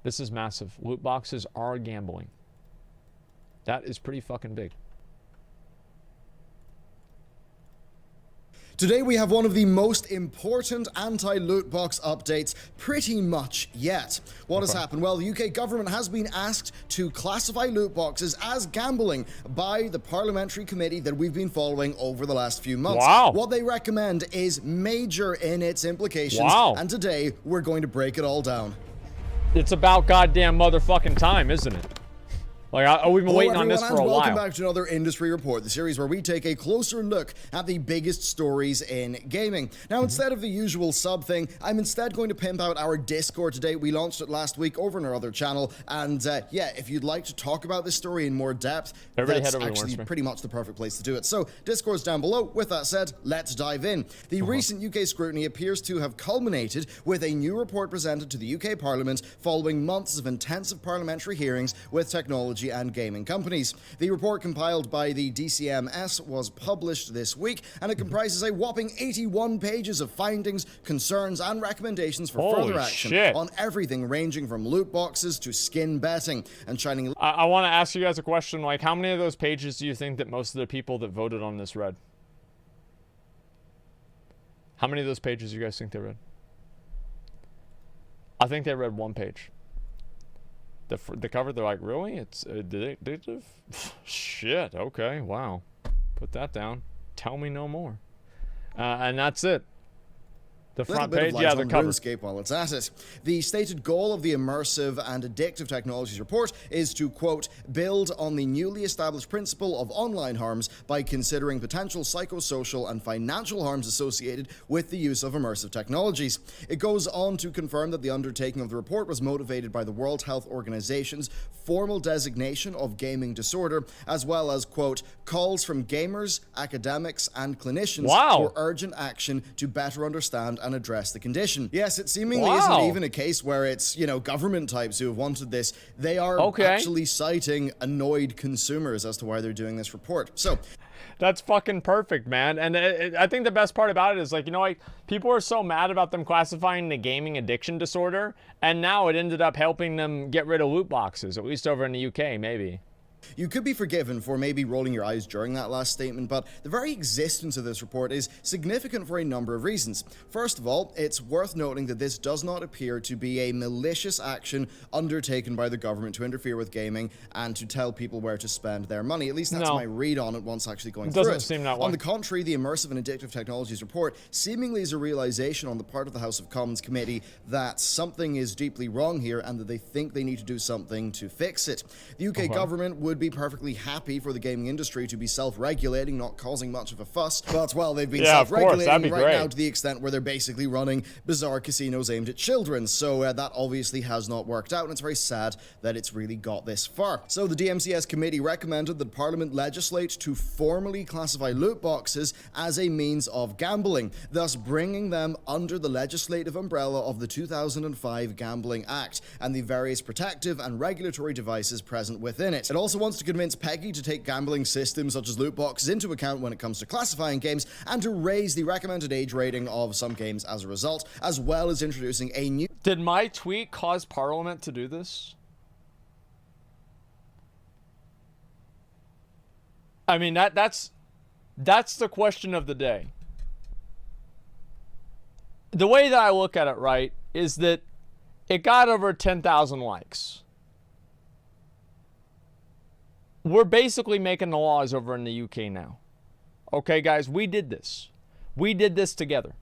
This is massive. Loot boxes are gambling. That is pretty fucking big. Today we have one of the most important anti-loot box updates pretty much yet. What has happened? Well, the UK government has been asked to classify loot boxes as gambling by the parliamentary committee that we've been following over the last few months. Wow. What they recommend is major in its implications, wow. And today we're going to break it all down. It's about goddamn motherfucking time, isn't it? Like, we've been waiting on this for a while. Welcome back to another Industry Report, the series where we take a closer look at the biggest stories in gaming. Now, instead of the usual sub thing, I'm instead going to pimp out our Discord today. We launched it last week over on our other channel, and yeah, if you'd like to talk about this story in more depth, that's actually pretty much the perfect place to do it. So, Discord's down below. With that said, let's dive in. The recent UK scrutiny appears to have culminated with a new report presented to the UK Parliament following months of intensive parliamentary hearings with technology and gaming companies. The report compiled by the DCMS was published this week, and it comprises a whopping 81 pages of findings, concerns, and recommendations for further action on everything ranging from loot boxes to skin betting and shining. I want to ask you guys a question. Like, how many of those pages do you think that most of the people that voted on this read? How many of those pages do you guys think they read? I think they read one page. The cover, they're like, really? It's addictive? Shit, okay, wow. Put that down. Tell me no more. And that's it. The front page, yeah, the cover. RuneScape while it's at it. The stated goal of the Immersive and Addictive Technologies report is to, quote, build on the newly established principle of online harms by considering potential psychosocial and financial harms associated with the use of immersive technologies. It goes on to confirm that the undertaking of the report was motivated by the World Health Organization's formal designation of gaming disorder, as well as, quote, calls from gamers, academics, and clinicians for urgent action to better understand and address the condition. Yes, it seemingly isn't even a case where it's, you know, government types who have wanted this. They are actually citing annoyed consumers as to why they're doing this report. So that's fucking perfect, man. And I think the best part about it is, like, you know, like, people are so mad about them classifying the gaming addiction disorder, and now it ended up helping them get rid of loot boxes, at least over in the UK, maybe. You could be forgiven for maybe rolling your eyes during that last statement, but the very existence of this report is significant for a number of reasons. First of all, it's worth noting that this does not appear to be a malicious action undertaken by the government to interfere with gaming and to tell people where to spend their money. At least that's my read on it once actually going through it. Doesn't seem that way. On the contrary, the Immersive and Addictive Technologies report seemingly is a realization on the part of the House of Commons committee that something is deeply wrong here and that they think they need to do something to fix it. The UK government would be perfectly happy for the gaming industry to be self-regulating, not causing much of a fuss. But, well, they've been self-regulating right now to the extent where they're basically running bizarre casinos aimed at children. So that obviously has not worked out, and it's very sad that it's really got this far. So the DMCS committee recommended that Parliament legislate to formally classify loot boxes as a means of gambling, thus bringing them under the legislative umbrella of the 2005 Gambling Act and the various protective and regulatory devices present within it. It also wants to convince PEGI to take gambling systems such as loot boxes into account when it comes to classifying games and to raise the recommended age rating of some games as a result, as well as introducing a new... Did my tweet cause Parliament to do this? I mean, that's the question of the day. The way that I look at it, right, is that it got over 10,000 likes. We're basically making the laws over in the UK now. Okay, guys, we did this. We did this together.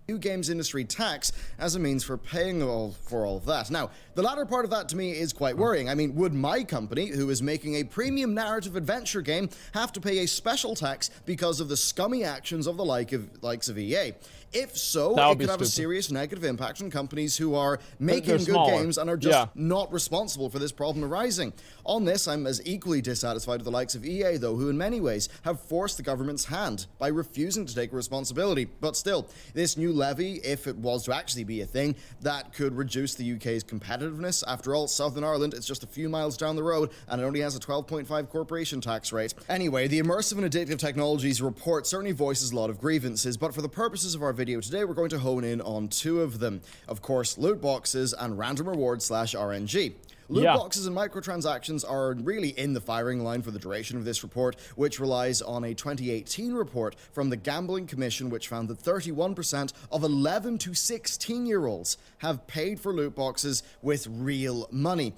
New games industry tax as a means for paying for all of that. Now, the latter part of that to me is quite worrying. I mean, would my company, who is making a premium narrative adventure game, have to pay a special tax because of the scummy actions of the likes of EA? If so, it could have a serious negative impact on companies who are making good games and are just not responsible for this problem arising. On this, I'm as equally dissatisfied with the likes of EA, though, who in many ways have forced the government's hand by refusing to take responsibility. But still, this new levy, if it was to actually be a thing, that could reduce the UK's competitiveness. After all, Southern Ireland is just a few miles down the road, and it only has a 12.5 corporation tax rate. Anyway, the Immersive and Addictive Technologies report certainly voices a lot of grievances, but for the purposes of our video today, we're going to hone in on two of them. Of course, loot boxes and random rewards / RNG. Loot boxes and microtransactions are really in the firing line for the duration of this report, which relies on a 2018 report from the Gambling Commission, which found that 31% of 11 to 16-year-olds have paid for loot boxes with real money.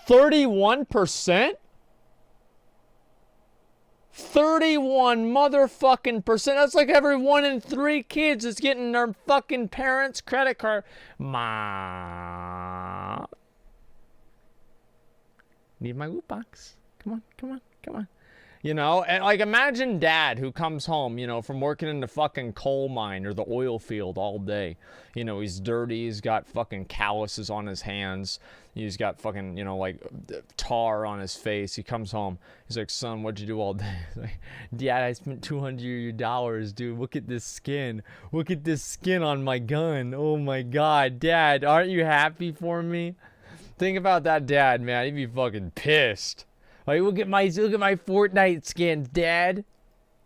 31%? 31 motherfucking percent. That's like every 1 in 3 kids is getting their fucking parents' credit card. Ma. Need my loot box. Come on, come on, come on. You know, and like imagine dad who comes home, you know, from working in the fucking coal mine or the oil field all day. You know, he's dirty, he's got fucking calluses on his hands. He's got fucking, you know, like tar on his face. He comes home. He's like, son, what'd you do all day? He's like, Dad, I spent $200, dude. Look at this skin. Look at this skin on my gun. Oh my God, Dad, aren't you happy for me? Think about that dad, man. He'd be fucking pissed. Like, look at my Fortnite skins, Dad.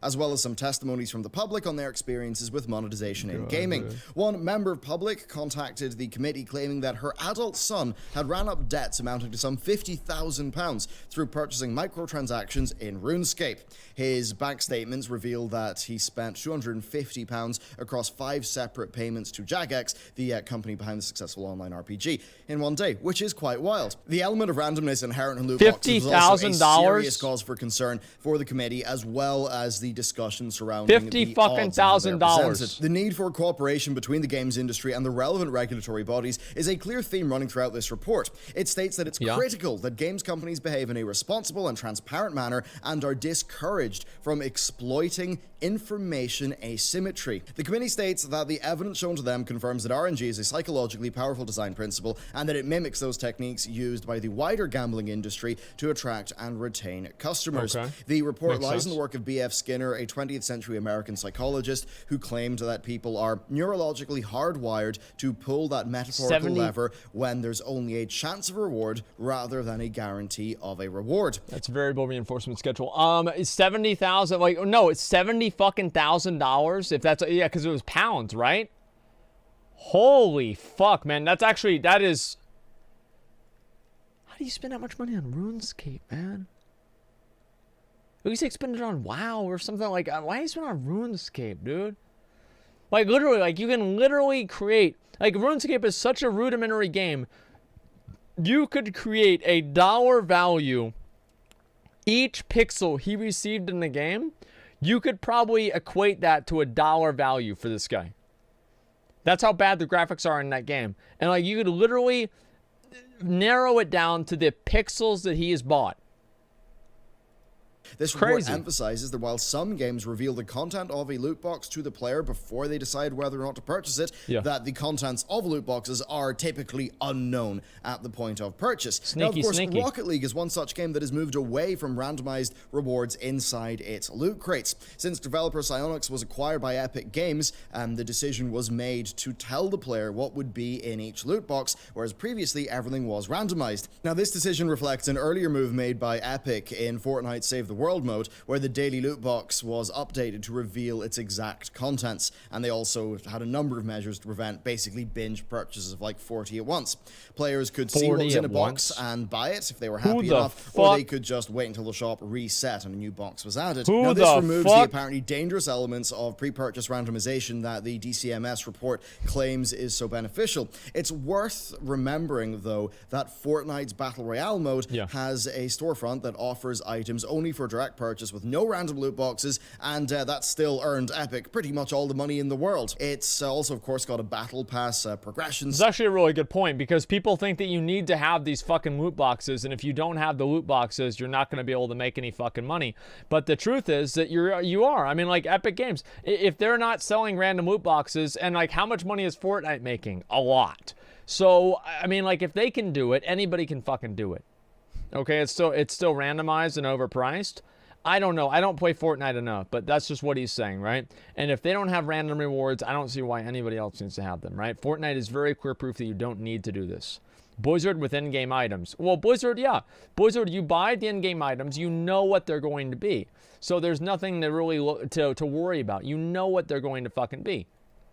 As well as some testimonies from the public on their experiences with monetization in gaming. One member of public contacted the committee claiming that her adult son had ran up debts amounting to some £50,000 through purchasing microtransactions in RuneScape. His bank statements reveal that he spent £250 across 5 separate payments to Jagex, the company behind the successful online RPG, in one day, which is quite wild. The element of randomness inherent in loot boxes was also a serious cause for concern for the committee, as well as the discussion surrounding $50,000. The need for cooperation between the games industry and the relevant regulatory bodies is a clear theme running throughout this report. It states that it's critical that games companies behave in a responsible and transparent manner and are discouraged from exploiting information asymmetry. The committee states that the evidence shown to them confirms that RNG is a psychologically powerful design principle and that it mimics those techniques used by the wider gambling industry to attract and retain customers. The report lies in the work of B.F. Skinner, a 20th century American psychologist who claimed that people are neurologically hardwired to pull that metaphorical lever when there's only a chance of a reward rather than a guarantee of a reward. That's variable reinforcement schedule. It's 70,000. Like, no, it's $70,000. If that's because it was pounds, right? Holy fuck, man. That's actually that is. How do you spend that much money on RuneScape, man? At least spend it on WoW or something like. Why do you spend on RuneScape, dude? Like literally, like you can literally create. Like RuneScape is such a rudimentary game. You could create a dollar value. Each pixel he received in the game, you could probably equate that to a dollar value for this guy. That's how bad the graphics are in that game. And like you could literally narrow it down to the pixels that he has bought. This report emphasizes that while some games reveal the content of a loot box to the player before they decide whether or not to purchase it, that the contents of loot boxes are typically unknown at the point of purchase. Now, of course, Rocket League is one such game that has moved away from randomized rewards inside its loot crates. Since developer Psyonix was acquired by Epic Games, the decision was made to tell the player what would be in each loot box, whereas previously everything was randomized. Now, this decision reflects an earlier move made by Epic in Fortnite Save the World mode, where the daily loot box was updated to reveal its exact contents, and they also had a number of measures to prevent basically binge purchases of like 40 at once. Players could see what was in a box and buy it if they were happy enough, or they could just wait until the shop reset and a new box was added. Now this removes the apparently dangerous elements of pre-purchase randomization that the DCMS report claims is so beneficial. It's worth remembering though that Fortnite's Battle Royale mode has a storefront that offers items only for direct purchase with no random loot boxes, and that still earned Epic pretty much all the money in the world. It's also, of course, got a battle pass progressions. It's actually a really good point, because people think that you need to have these fucking loot boxes, and if you don't have the loot boxes, you're not going to be able to make any fucking money. But the truth is that you are. I mean, like Epic Games, if they're not selling random loot boxes, and like how much money is Fortnite making? A lot. So, I mean, like if they can do it, anybody can fucking do it. Okay, it's still randomized and overpriced. I don't know. I don't play Fortnite enough, but that's just what he's saying, right? And if they don't have random rewards, I don't see why anybody else needs to have them, right? Fortnite is very clear proof that you don't need to do this. Blizzard with in-game items. Well, Blizzard, yeah. Blizzard, you buy the in-game items, you know what they're going to be. So there's nothing to really to worry about. You know what they're going to fucking be.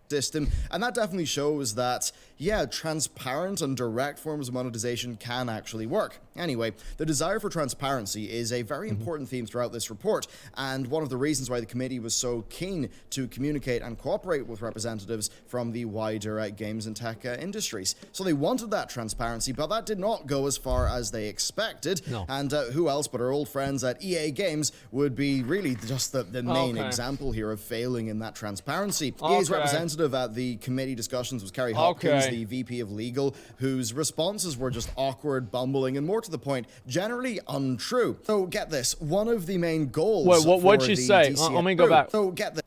system, and that definitely shows that, yeah, transparent and direct forms of monetization can actually work. Anyway, the desire for transparency is a very important theme throughout this report, and one of the reasons why the committee was so keen to communicate and cooperate with representatives from the wider games and tech industries. So they wanted that transparency, but that did not go as far as they expected. No. And who else but our old friends at EA Games would be really just the main example here of failing in that transparency. EA's representative at the committee discussions was Kerry Hopkins, the VP of Legal, whose responses were just awkward, bumbling, and more to the point, generally untrue. So get this, one of the main goals what'd she say? Let me go back. So get this,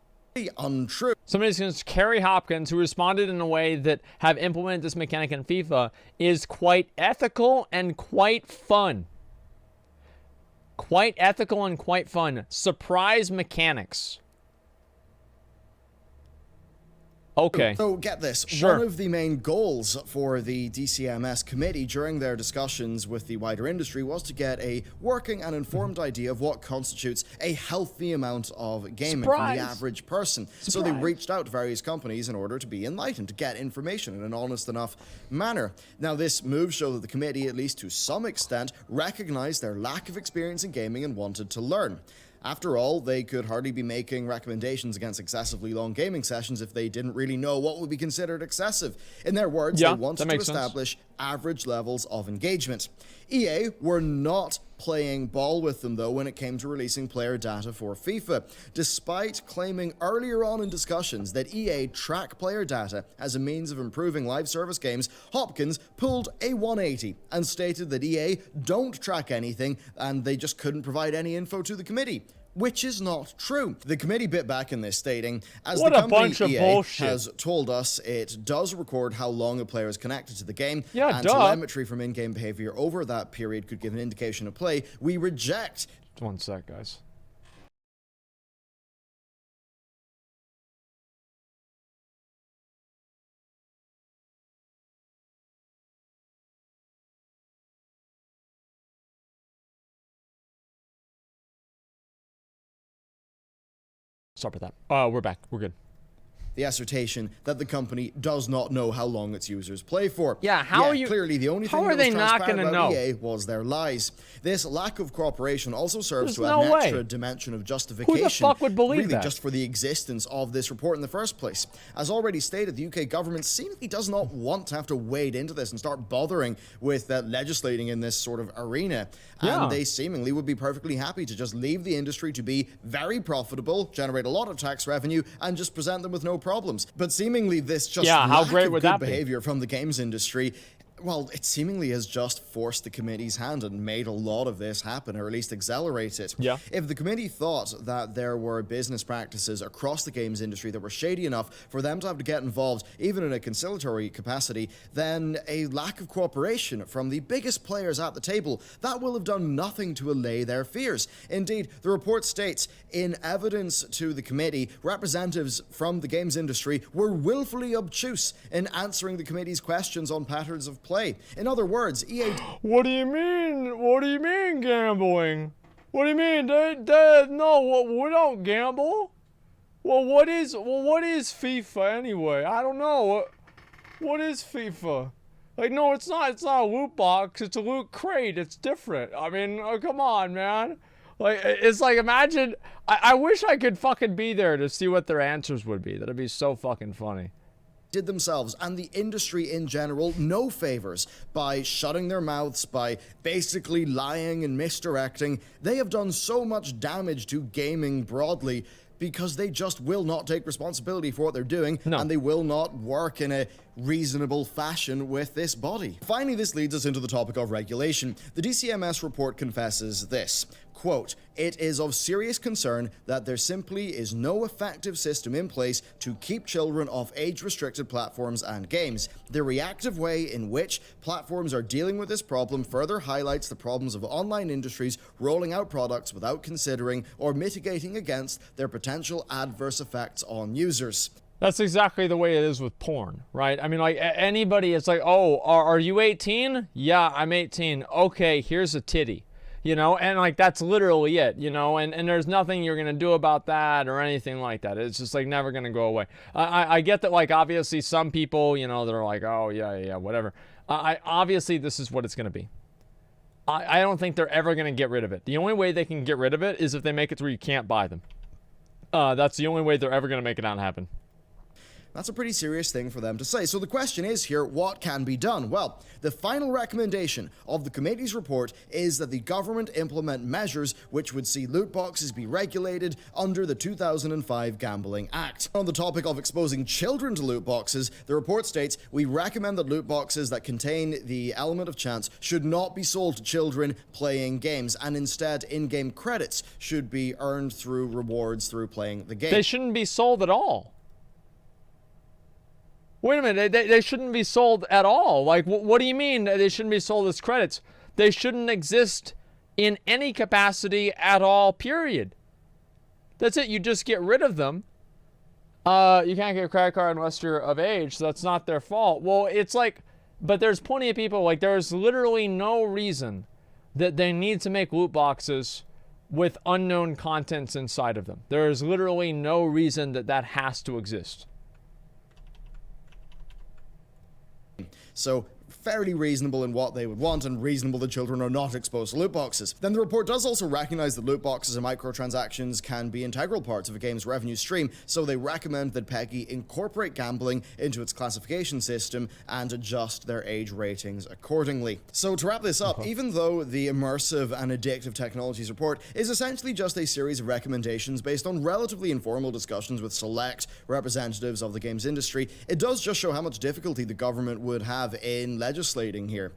untrue. Somebody's going to Kerry Hopkins, who responded in a way that have implemented this mechanic in FIFA, is quite ethical and quite fun. Quite ethical and quite fun. Surprise mechanics. Okay. So get this, sure. One of the main goals for the DCMS committee during their discussions with the wider industry was to get a working and informed idea of what constitutes a healthy amount of gaming from the average person. So they reached out to various companies in order to be enlightened, to get information in an honest enough manner. Now this move showed that the committee, at least to some extent, recognized their lack of experience in gaming and wanted to learn. After all, they could hardly be making recommendations against excessively long gaming sessions if they didn't really know what would be considered excessive. In their words, they wanted to establish average levels of engagement. EA were not playing ball with them, though, when it came to releasing player data for FIFA. Despite claiming earlier on in discussions that EA track player data as a means of improving live service games, Hopkins pulled a 180 and stated that EA don't track anything and they just couldn't provide any info to the committee. Which is not true. The committee bit back in this, stating, as the company EA has told us, it does record how long a player is connected to the game, and telemetry from in-game behavior over that period could give an indication of play. We reject... One sec, guys. Sorry about that. We're back. We're good. The assertion that the company does not know how long its users play for. Yeah, how are you... Clearly, the only thing that was transparent about EA was their lies. This lack of cooperation also serves to add an extra dimension of justification. Who the fuck would believe that? Just for the existence of this report in the first place. As already stated, the UK government seemingly does not want to have to wade into this and start bothering with legislating in this sort of arena. And they seemingly would be perfectly happy to just leave the industry to be very profitable, generate a lot of tax revenue, and just present them with no problems. But seemingly this just how great would that be? Behavior from the games industry, well, it seemingly has just forced the committee's hand and made a lot of this happen, or at least accelerate it. Yeah. If the committee thought that there were business practices across the games industry that were shady enough for them to have to get involved, even in a conciliatory capacity, then a lack of cooperation from the biggest players at the table, that will have done nothing to allay their fears. Indeed, the report states, in evidence to the committee, representatives from the games industry were willfully obtuse in answering the committee's questions on patterns of play. In other words, EA... What do you mean? What do you mean gambling? What do you mean? No, we don't gamble. Well, what is FIFA anyway? I don't know. What is FIFA? Like, no, it's not a loot box. It's a loot crate. It's different. I mean, come on, man. Like, it's like, imagine... I wish I could fucking be there to see what their answers would be. That'd be so fucking funny. Did themselves and the industry in general no favors by shutting their mouths, by basically lying and misdirecting. They have done so much damage to gaming broadly because they just will not take responsibility for what they're doing, and they will not work in a reasonable fashion with this body. Finally, this leads us into the topic of regulation. The DCMS report confesses this, quote, "It is of serious concern that there simply is no effective system in place to keep children off age-restricted platforms and games. The reactive way in which platforms are dealing with this problem further highlights the problems of online industries rolling out products without considering or mitigating against their potential adverse effects on users." That's exactly the way it is with porn, right? I mean, like, anybody, it's like, oh, are you 18? Yeah, I'm 18. Okay, here's a titty. you know, and like that's literally it, you know, and there's nothing you're gonna do about that or anything like that. It's just like never gonna go away. I get that, like, obviously some people, you know, they're like, oh yeah, whatever. I obviously this is what it's gonna be. I don't think they're ever gonna get rid of it. The only way they can get rid of it is if they make it to where you can't buy them. That's the only way they're ever gonna make it not happen. That's a pretty serious thing for them to say. So the question is here, what can be done? Well, the final recommendation of the committee's report is that the government implement measures which would see loot boxes be regulated under the 2005 Gambling Act. On the topic of exposing children to loot boxes, the report states, we recommend that loot boxes that contain the element of chance should not be sold to children playing games, and instead in-game credits should be earned through rewards through playing the game. They shouldn't be sold at all. Wait a minute, they shouldn't be sold at all. Like, what do you mean they shouldn't be sold as credits? They shouldn't exist in any capacity at all, period. That's it, you just get rid of them. You can't get a credit card unless you're of age, so that's not their fault. Well, it's like, but there's plenty of people, like, there's literally no reason that they need to make loot boxes with unknown contents inside of them. There is literally no reason that that has to exist. So, fairly reasonable in what they would want, and reasonable that children are not exposed to loot boxes. Then the report does also recognize that loot boxes and microtransactions can be integral parts of a game's revenue stream, so they recommend that PEGI incorporate gambling into its classification system and adjust their age ratings accordingly. So to wrap this up, even though the Immersive and Addictive Technologies report is essentially just a series of recommendations based on relatively informal discussions with select representatives of the games industry, it does just show how much difficulty the government would have in legislating here.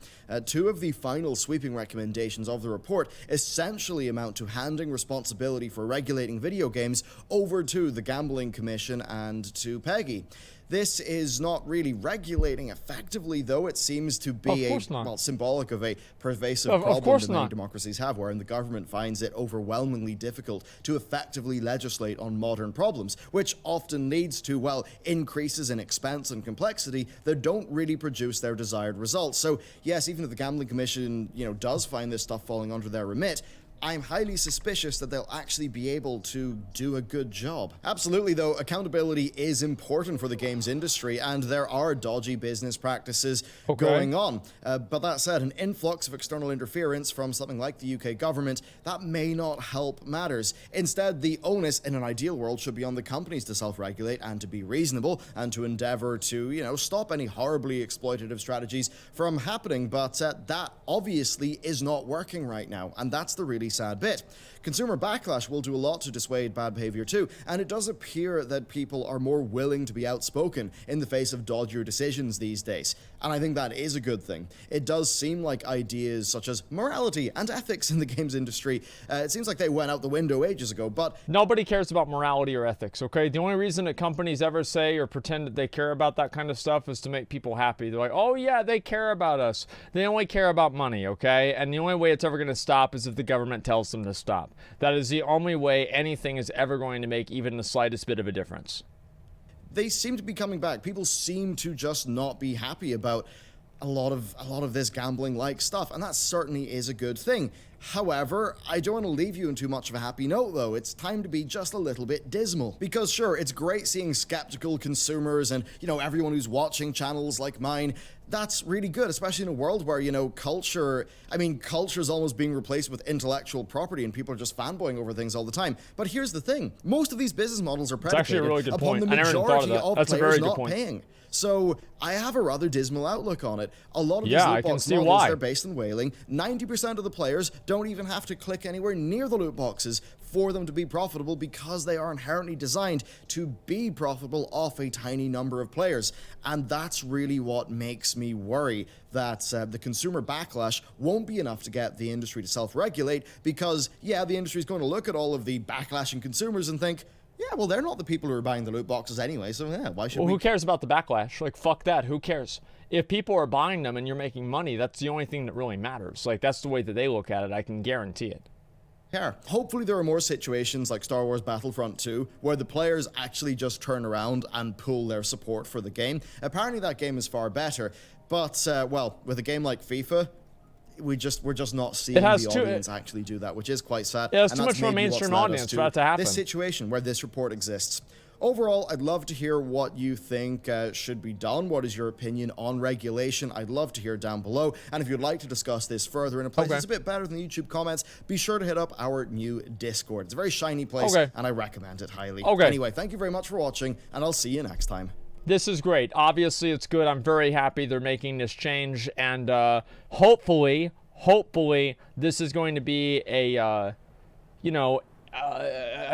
Two of the final sweeping recommendations of the report essentially amount to handing responsibility for regulating video games over to the Gambling Commission and to PEGI. This is not really regulating effectively, though. It seems to be symbolic of a pervasive problem that many democracies have, wherein the government finds it overwhelmingly difficult to effectively legislate on modern problems, which often leads to, well, increases in expense and complexity that don't really produce their desired results. So, yes, even if the Gambling Commission, does find this stuff falling under their remit, I'm highly suspicious that they'll actually be able to do a good job. Absolutely, though, accountability is important for the games industry, and there are dodgy business practices going on. But that said, an influx of external interference from something like the UK government, that may not help matters. Instead, the onus in an ideal world should be on the companies to self-regulate and to be reasonable and to endeavor to, stop any horribly exploitative strategies from happening. But that obviously is not working right now, and that's the really sad bit. Consumer backlash will do a lot to dissuade bad behavior too, and it does appear that people are more willing to be outspoken in the face of dodgier decisions these days, and I think that is a good thing. It does seem like ideas such as morality and ethics in the games industry, it seems like they went out the window ages ago, but nobody cares about morality or ethics, okay? The only reason that companies ever say or pretend that they care about that kind of stuff is to make people happy. They're like, oh yeah, they care about us. They only care about money, okay? And the only way it's ever going to stop is if the government tells them to stop. That is the only way anything is ever going to make even the slightest bit of a difference. They seem to be coming back. People seem to just not be happy about a lot of this gambling-like stuff, and that certainly is a good thing. However, I don't want to leave you in too much of a happy note, though. It's time to be just a little bit dismal. Because sure, it's great seeing skeptical consumers and, everyone who's watching channels like mine. That's really good, especially in a world where, culture is almost being replaced with intellectual property and people are just fanboying over things all the time. But here's the thing. Most of these business models are predicated upon the majority of players not paying. So I have a rather dismal outlook on it. A lot of these loot box models, they're based in whaling. 90% of the players don't even have to click anywhere near the loot boxes for them to be profitable because they are inherently designed to be profitable off a tiny number of players. And that's really what makes me worry that the consumer backlash won't be enough to get the industry to self-regulate because, the industry is going to look at all of the backlashing consumers and think, yeah, well, they're not the people who are buying the loot boxes anyway, so why should we? Who cares about the backlash? Like, fuck that. Who cares? If people are buying them and you're making money, that's the only thing that really matters. Like, that's the way that they look at it. I can guarantee it. Yeah. Hopefully there are more situations like Star Wars Battlefront 2 where the players actually just turn around and pull their support for the game. Apparently that game is far better, but, with a game like FIFA, we're just not seeing the audience actually do that, which is quite sad. Yeah, it's and too much for a mainstream audience for that to happen. This situation where this report exists. Overall, I'd love to hear what you think should be done. What is your opinion on regulation? I'd love to hear down below. And if you'd like to discuss this further in a place that's a bit better than the YouTube comments, be sure to hit up our new Discord. It's a very shiny place, and I recommend it highly. Anyway, thank you very much for watching, and I'll see you next time. This is great. Obviously, it's good. I'm very happy they're making this change, and hopefully, this is going to be a, a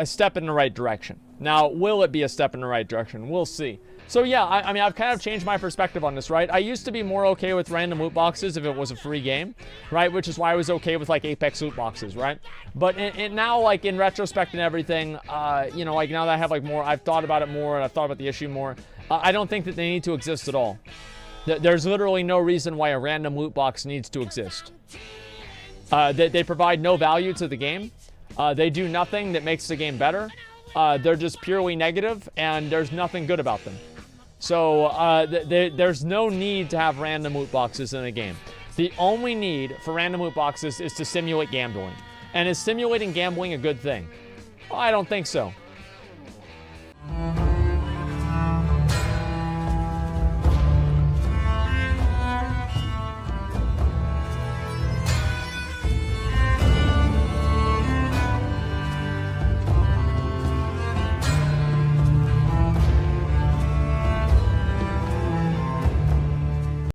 step in the right direction. Now, will it be a step in the right direction? We'll see. So yeah, I mean, I've kind of changed my perspective on this, right? I used to be more okay with random loot boxes if it was a free game, right? Which is why I was okay with like Apex loot boxes, right? But now, like in retrospect and everything, like now that I have like more, I've thought about it more and I've thought about the issue more. I don't think that they need to exist at all. There's literally no reason why a random loot box needs to exist. They provide no value to the game. They do nothing that makes the game better. They're just purely negative, and there's nothing good about them. So there's no need to have random loot boxes in a game. The only need for random loot boxes is to simulate gambling. And is simulating gambling a good thing? Well, I don't think so.